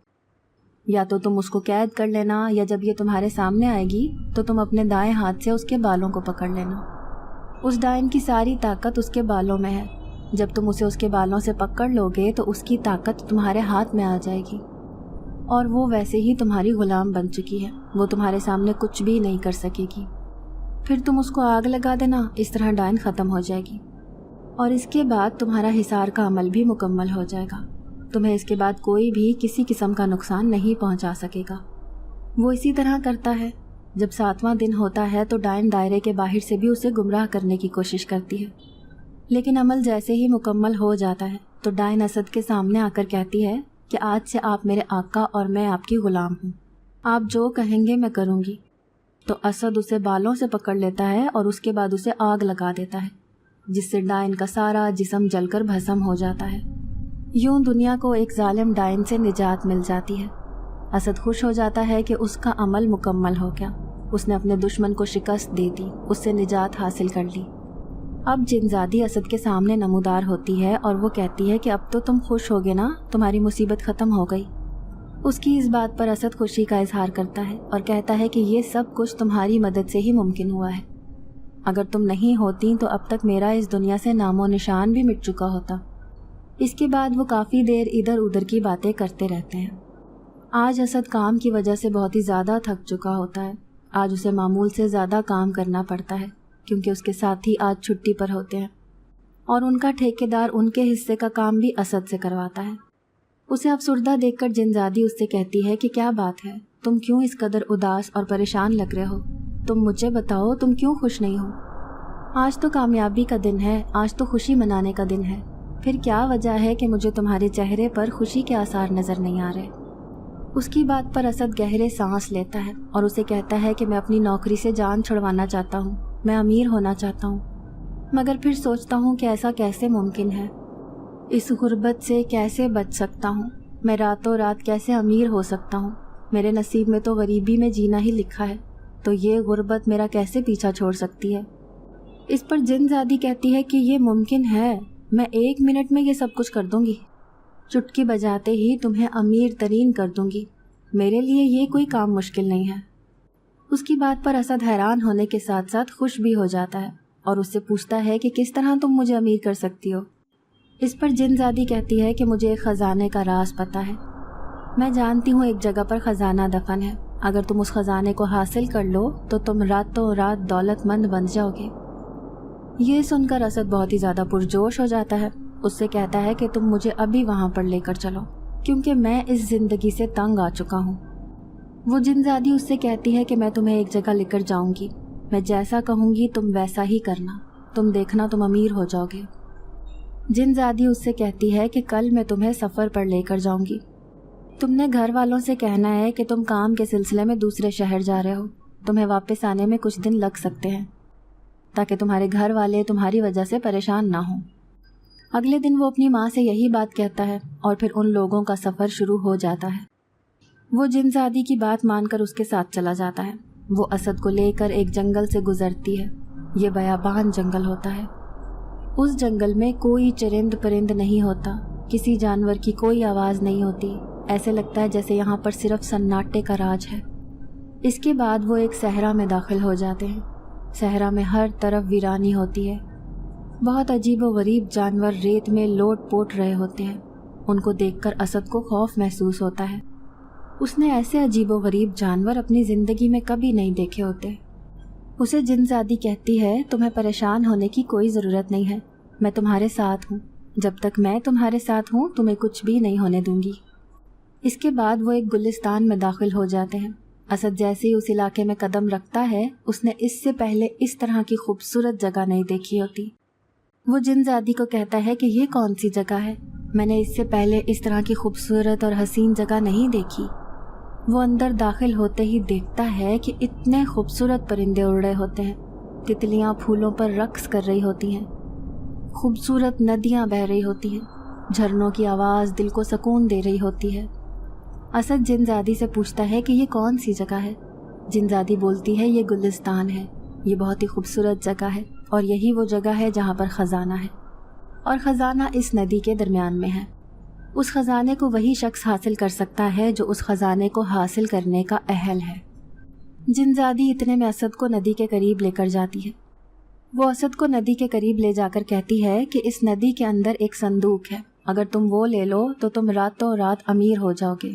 یا تو تم اس کو قید کر لینا، یا جب یہ تمہارے سامنے آئے گی تو تم اپنے دائیں ہاتھ سے اس کے بالوں کو پکڑ لینا۔ اس ڈائن کی ساری طاقت اس کے بالوں میں ہے، جب تم اسے اس کے بالوں سے پکڑ لو گے تو اس کی طاقت تمہارے ہاتھ میں آ جائے گی، اور وہ ویسے ہی تمہاری غلام بن چکی ہے، وہ تمہارے سامنے کچھ بھی نہیں کر سکے گی۔ پھر تم اس کو آگ لگا دینا، اس طرح ڈائن ختم ہو جائے گی، اور اس کے بعد تمہارا حصار کا عمل بھی مکمل ہو جائے گا۔ تمہیں اس کے بعد کوئی بھی کسی قسم کا نقصان نہیں پہنچا سکے گا۔ وہ اسی طرح کرتا ہے۔ جب 7واں دن ہوتا ہے تو ڈائن دائرے کے باہر سے بھی اسے گمراہ کرنے کی کوشش کرتی ہے، لیکن عمل جیسے ہی مکمل ہو جاتا ہے تو ڈائن اسد کے سامنے آ کر کہتی ہے کہ آج سے آپ میرے آقا اور میں آپ کی غلام ہوں، آپ جو کہیں گے میں کروں گی۔ تو اسد اسے بالوں سے پکڑ لیتا ہے اور اس کے بعد اسے آگ لگا دیتا ہے، جس سے ڈائن کا سارا جسم جل کر بھسم ہو جاتا ہے۔ یوں دنیا کو ایک ظالم ڈائن سے نجات مل جاتی ہے۔ اسد خوش ہو جاتا ہے کہ اس کا عمل مکمل ہو گیا، اس نے اپنے دشمن کو شکست دے دی، اس سے نجات حاصل کر لی۔ اب جنزادی اسد کے سامنے نمودار ہوتی ہے اور وہ کہتی ہے کہ اب تو تم خوش ہوگے نا، تمہاری مصیبت ختم ہو گئی۔ اس کی اس بات پر اسد خوشی کا اظہار کرتا ہے اور کہتا ہے کہ یہ سب کچھ تمہاری مدد سے ہی ممکن ہوا ہے، اگر تم نہیں ہوتی تو اب تک میرا اس دنیا سے نام و نشان بھی مٹ چکا ہوتا۔ اس کے بعد وہ کافی دیر ادھر ادھر کی باتیں کرتے رہتے ہیں۔ آج اسد کام کی وجہ سے بہت ہی زیادہ تھک چکا ہوتا ہے۔ آج اسے معمول سے زیادہ کام کرنا پڑتا ہے کیونکہ اس کے ساتھی آج چھٹی پر ہوتے ہیں، اور ان کا ٹھیکیدار ان کے حصے کا کام بھی اسد سے کرواتا ہے۔ اسے افسردہ دیکھ کر جنزادی اس سے کہتی ہے کہ کیا بات ہے، تم کیوں اس قدر اداس اور پریشان لگ رہے ہو؟ تم مجھے بتاؤ، تم کیوں خوش نہیں ہو؟ آج تو کامیابی کا دن ہے، آج تو خوشی منانے کا دن ہے، پھر کیا وجہ ہے کہ مجھے تمہارے چہرے پر خوشی کے آثار نظر نہیں آ رہے؟ اس کی بات پر اسد گہرے سانس لیتا ہے اور اسے کہتا ہے کہ میں اپنی نوکری سے جان چھڑوانا چاہتا ہوں، میں امیر ہونا چاہتا ہوں، مگر پھر سوچتا ہوں کہ ایسا کیسے ممکن ہے؟ اس غربت سے کیسے بچ سکتا ہوں؟ میں راتوں رات کیسے امیر ہو سکتا ہوں؟ میرے نصیب میں تو غریبی میں جینا ہی لکھا ہے، تو یہ غربت میرا کیسے پیچھا چھوڑ سکتی ہے؟ اس پر جنزادی کہتی ہے کہ یہ ممکن ہے، میں 1 منٹ میں یہ سب کچھ کر دوں گی، چٹکی بجاتے ہی تمہیں امیر ترین کر دوں گی، میرے لیے یہ کوئی کام مشکل نہیں ہے۔ اس کی بات پر اسد حیران ہونے کے ساتھ ساتھ خوش بھی ہو جاتا ہے اور اس سے پوچھتا ہے کہ کس طرح تم مجھے امیر کر سکتی ہو؟ اس پر جنزادی کہتی ہے کہ مجھے ایک خزانے کا راز پتہ ہے، میں جانتی ہوں ایک جگہ پر خزانہ دفن ہے، اگر تم اس خزانے کو حاصل کر لو تو تم راتوں رات دولت مند بن جاؤ گے۔ یہ سن کر اسد بہت ہی زیادہ پرجوش ہو جاتا ہے، اس سے کہتا ہے کہ تم مجھے ابھی وہاں پر لے کر چلو کیونکہ میں اس زندگی سے تنگ آ چکا ہوں۔ وہ جنزادی اس سے کہتی ہے کہ میں تمہیں ایک جگہ لے کر جاؤں گی، میں جیسا کہوں گی تم ویسا ہی کرنا، تم دیکھنا تم امیر ہو جاؤ گے۔ جنزادی اس سے کہتی ہے کہ کل میں تمہیں سفر پر لے کر جاؤں گی، تم نے گھر والوں سے کہنا ہے کہ تم کام کے سلسلے میں دوسرے شہر جا رہے ہو، تمہیں واپس آنے میں کچھ دن لگ سکتے ہیں تاکہ تمہارے گھر والے تمہاری وجہ سے پریشان نہ ہوں۔ اگلے دن وہ اپنی ماں سے یہی بات کہتا ہے اور پھر ان لوگوں کا سفر شروع ہو جاتا ہے۔ وہ جنزادی کی بات مان کر اس کے ساتھ چلا جاتا ہے۔ وہ اسد کو لے کر ایک جنگل سے گزرتی ہے۔ یہ بیابان جنگل ہوتا ہے۔ اس جنگل میں کوئی چرند پرند نہیں ہوتا، کسی جانور کی کوئی آواز نہیں ہوتی، ایسے لگتا ہے جیسے یہاں پر صرف سناٹے کا راج ہے۔ اس کے بعد وہ ایک صحرا میں داخل ہو جاتے ہیں۔ صحرا میں ہر طرف ویرانی ہوتی ہے، بہت عجیب و غریب جانور ریت میں لوٹ پوٹ رہے ہوتے ہیں۔ ان کو دیکھ کر اسد کو خوف محسوس ہوتا ہے، اس نے ایسے عجیب و غریب جانور اپنی زندگی میں کبھی نہیں دیکھے ہوتے۔ اسے جنزادی کہتی ہے تمہیں پریشان ہونے کی کوئی ضرورت نہیں ہے، میں تمہارے ساتھ ہوں، جب تک میں تمہارے ساتھ ہوں تمہیں کچھ بھی نہیں ہونے دوں گی۔ اس کے بعد وہ ایک گلستان میں داخل ہو جاتے ہیں۔ اسد جیسے ہی اس علاقے میں قدم رکھتا ہے، اس نے اس سے پہلے اس طرح کی خوبصورت جگہ نہیں دیکھی ہوتی۔ وہ جنزادی کو کہتا ہے کہ یہ کون سی جگہ ہے، میں نے اس سے پہلے اس طرح کی خوبصورت اور حسین جگہ نہیں دیکھی۔ وہ اندر داخل ہوتے ہی دیکھتا ہے کہ اتنے خوبصورت پرندے اڑ رہے ہوتے ہیں، تتلیاں پھولوں پر رقص کر رہی ہوتی ہیں، خوبصورت ندیاں بہہ رہی ہوتی ہیں، جھرنوں کی آواز دل کو سکون دے رہی ہوتی ہے۔ اسد جنزادی سے پوچھتا ہے کہ یہ کون سی جگہ ہے؟ جنزادی بولتی ہے یہ گلستان ہے، یہ بہت ہی خوبصورت جگہ ہے اور یہی وہ جگہ ہے جہاں پر خزانہ ہے، اور خزانہ اس ندی کے درمیان میں ہے۔ اس خزانے کو وہی شخص حاصل کر سکتا ہے جو اس خزانے کو حاصل کرنے کا اہل ہے۔ جنزادی اتنے میں اسد کو ندی کے قریب لے کر جاتی ہے۔ وہ اسد کو ندی کے قریب لے جا کر کہتی ہے کہ اس ندی کے اندر ایک صندوق ہے، اگر تم وہ لے لو تو تم راتوں رات امیر ہو جاؤ گے۔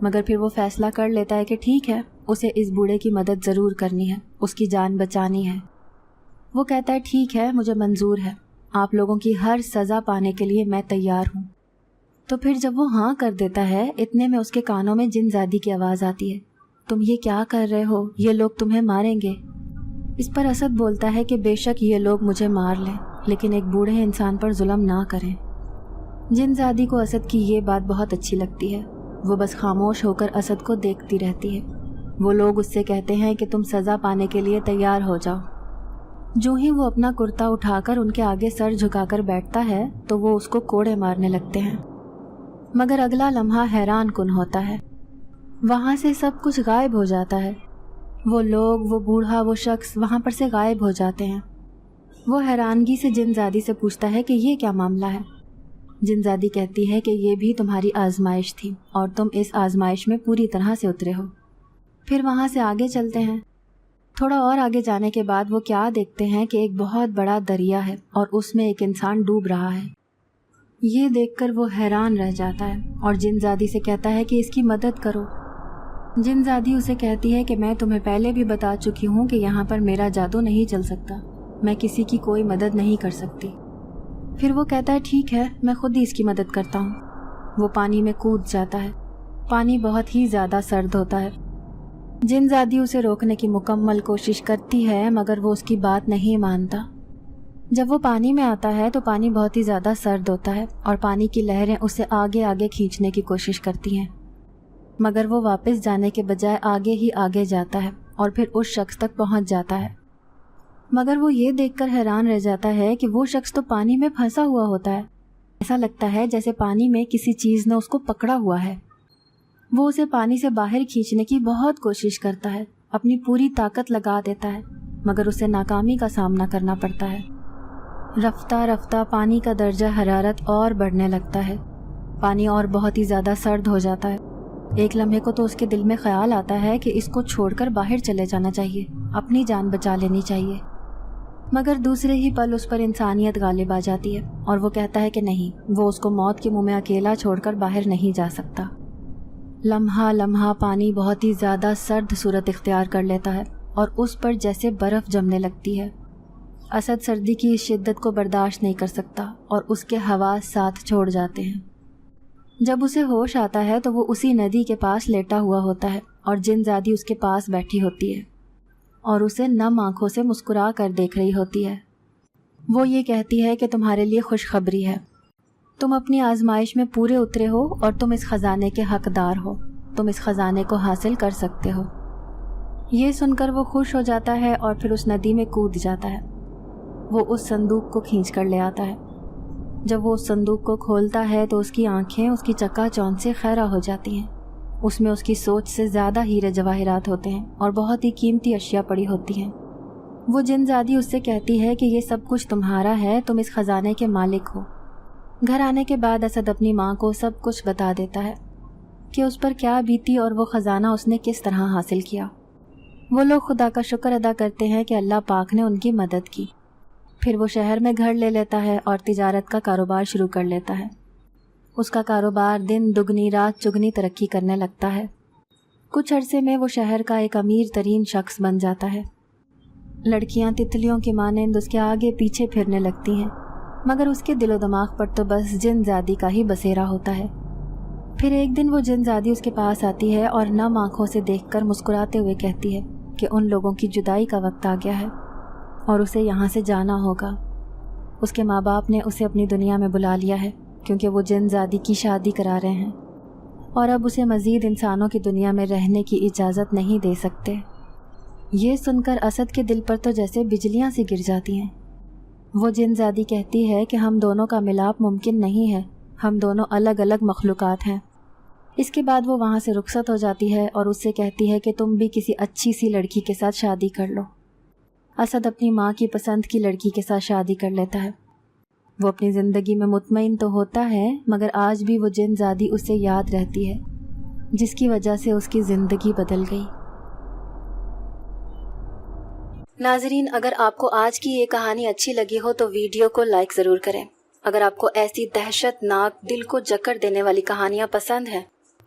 مگر پھر وہ فیصلہ کر لیتا ہے کہ ٹھیک ہے، اسے اس بوڑھے کی مدد ضرور کرنی ہے، اس کی جان بچانی ہے۔ وہ کہتا ہے ٹھیک ہے، مجھے منظور ہے، آپ لوگوں کی ہر سزا پانے کے لیے میں تیار ہوں۔ تو پھر جب وہ ہاں کر دیتا ہے، اتنے میں اس کے کانوں میں جن زادی کی آواز آتی ہے، تم یہ کیا کر رہے ہو؟ یہ لوگ تمہیں ماریں گے۔ اس پر اسد بولتا ہے کہ بے شک یہ لوگ مجھے مار لیں، لیکن ایک بوڑھے انسان پر ظلم نہ کریں۔ جن زادی کو اسد کی یہ بات بہت اچھی لگتی ہے، وہ بس خاموش ہو کر اسد کو دیکھتی رہتی ہے۔ وہ لوگ اس سے کہتے ہیں کہ تم سزا پانے کے لیے تیار ہو جاؤ۔ جو ہی وہ اپنا کرتا اٹھا کر ان کے آگے سر جھکا کر بیٹھتا ہے تو وہ اس کو کوڑے مارنے لگتے ہیں، مگر اگلا لمحہ حیران کن ہوتا ہے۔ وہاں سے سب کچھ غائب ہو جاتا ہے، وہ لوگ، وہ بوڑھا، وہ شخص وہاں پر سے غائب ہو جاتے ہیں۔ وہ حیرانگی سے جن زادی سے پوچھتا ہے کہ یہ کیا معاملہ ہے؟ جن زادی کہتی ہے کہ یہ بھی تمہاری آزمائش تھی اور تم اس آزمائش میں پوری طرح سے اترے ہو۔ پھر وہاں سے آگے چلتے ہیں۔ تھوڑا اور آگے جانے کے بعد وہ کیا دیکھتے ہیں کہ ایک بہت بڑا دریا ہے اور اس میں ایک انسان ڈوب رہا ہے۔ یہ دیکھ کر وہ حیران رہ جاتا ہے اور جن زادی سے کہتا ہے کہ اس کی مدد کرو۔ جن زادی اسے کہتی ہے کہ میں تمہیں پہلے بھی بتا چکی ہوں کہ یہاں پر میرا جادو نہیں چل سکتا، میں کسی کی کوئی مدد نہیں کر سکتی۔ پھر وہ کہتا ہے ٹھیک ہے، میں خود ہی اس کی مدد کرتا ہوں۔ وہ پانی میں کود جاتا ہے۔ پانی بہت ہی زیادہ سرد ہوتا ہے۔ جن زادی اسے روکنے کی مکمل کوشش کرتی ہے مگر وہ اس کی بات نہیں مانتا۔ جب وہ پانی میں آتا ہے تو پانی بہت ہی زیادہ سرد ہوتا ہے اور پانی کی لہریں اسے آگے آگے کھینچنے کی کوشش کرتی ہیں، مگر وہ واپس جانے کے بجائے آگے ہی آگے جاتا ہے اور پھر اس شخص تک پہنچ جاتا ہے۔ مگر وہ یہ دیکھ کر حیران رہ جاتا ہے کہ وہ شخص تو پانی میں پھنسا ہوا ہوتا ہے۔ ایسا لگتا ہے جیسے پانی میں کسی چیز نے اس کو پکڑا ہوا ہے۔ وہ اسے پانی سے باہر کھینچنے کی بہت کوشش کرتا ہے، اپنی پوری طاقت لگا دیتا ہے، مگر اسے ناکامی کا سامنا کرنا پڑتا ہے۔ رفتہ رفتہ پانی کا درجہ حرارت اور بڑھنے لگتا ہے، پانی اور بہت ہی زیادہ سرد ہو جاتا ہے۔ ایک لمحے کو تو اس کے دل میں خیال آتا ہے کہ اس کو چھوڑ کر باہر چلے جانا چاہیے، اپنی جان بچا لینی چاہیے، مگر دوسرے ہی پل اس پر انسانیت غالب آ جاتی ہے اور وہ کہتا ہے کہ نہیں، وہ اس کو موت کے منہ میں اکیلا چھوڑ کر باہر نہیں جا سکتا۔ لمحہ لمحہ پانی بہت ہی زیادہ سرد صورت اختیار کر لیتا ہے اور اس پر جیسے برف جمنے لگتی ہے۔ اسد سردی کی اس شدت کو برداشت نہیں کر سکتا اور اس کے حواس ساتھ چھوڑ جاتے ہیں۔ جب اسے ہوش آتا ہے تو وہ اسی ندی کے پاس لیٹا ہوا ہوتا ہے اور جن زادی اس کے پاس بیٹھی ہوتی ہے اور اسے نم آنکھوں سے مسکرا کر دیکھ رہی ہوتی ہے۔ وہ یہ کہتی ہے کہ تمہارے لیے خوشخبری ہے، تم اپنی آزمائش میں پورے اترے ہو اور تم اس خزانے کے حقدار ہو، تم اس خزانے کو حاصل کر سکتے ہو۔ یہ سن کر وہ خوش ہو جاتا ہے اور پھر اس ندی میں کود جاتا ہے۔ وہ اس صندوق کو کھینچ کر لے آتا ہے۔ جب وہ اس صندوق کو کھولتا ہے تو اس کی آنکھیں اس کی چکا چوند سے خیرہ ہو جاتی ہیں۔ اس میں اس کی سوچ سے زیادہ ہیرے جواہرات ہوتے ہیں اور بہت ہی قیمتی اشیاء پڑی ہوتی ہیں۔ وہ جن زادی اس سے کہتی ہے کہ یہ سب کچھ تمہارا ہے، تم اس خزانے کے مالک ہو۔ گھر آنے کے بعد اسد اپنی ماں کو سب کچھ بتا دیتا ہے کہ اس پر کیا بیتی اور وہ خزانہ اس نے کس طرح حاصل کیا۔ وہ لوگ خدا کا شکر ادا کرتے ہیں کہ اللہ پاک نے ان کی مدد کی۔ پھر وہ شہر میں گھر لے لیتا ہے اور تجارت کا کاروبار شروع کر لیتا ہے۔ اس کا کاروبار دن دگنی رات چگنی ترقی کرنے لگتا ہے۔ کچھ عرصے میں وہ شہر کا ایک امیر ترین شخص بن جاتا ہے۔ لڑکیاں تتلیوں کی مانند اس کے آگے پیچھے پھرنے لگتی ہیں، مگر اس کے دل و دماغ پر تو بس جن زادی کا ہی بسیرا ہوتا ہے۔ پھر ایک دن وہ جن زادی اس کے پاس آتی ہے اور نم آنکھوں سے دیکھ کر مسکراتے ہوئے کہتی ہے کہ ان لوگوں کی جدائی کا وقت آ گیا ہے اور اسے یہاں سے جانا ہوگا۔ اس کے ماں باپ نے اسے اپنی دنیا میں بلا لیا ہے کیونکہ وہ جن زادی کی شادی کرا رہے ہیں اور اب اسے مزید انسانوں کی دنیا میں رہنے کی اجازت نہیں دے سکتے۔ یہ سن کر اسد کے دل پر تو جیسے بجلیاں سی گر جاتی ہیں۔ وہ جن زادی کہتی ہے کہ ہم دونوں کا ملاپ ممکن نہیں ہے، ہم دونوں الگ الگ مخلوقات ہیں۔ اس کے بعد وہ وہاں سے رخصت ہو جاتی ہے اور اس سے کہتی ہے کہ تم بھی کسی اچھی سی لڑکی کے ساتھ شادی کر لو۔ اسد اپنی ماں کی پسند کی لڑکی کے ساتھ شادی کر لیتا ہے۔ وہ اپنی زندگی میں مطمئن تو ہوتا ہے مگر آج بھی وہ جن زادی اسے یاد رہتی ہے جس کی وجہ سے اس کی زندگی بدل گئی۔ ناظرین، اگر آپ کو آج کی یہ کہانی اچھی لگی ہو تو ویڈیو کو لائک ضرور کریں۔ اگر آپ کو ایسی دہشت ناک دل کو جکڑ دینے والی کہانیاں پسند ہیں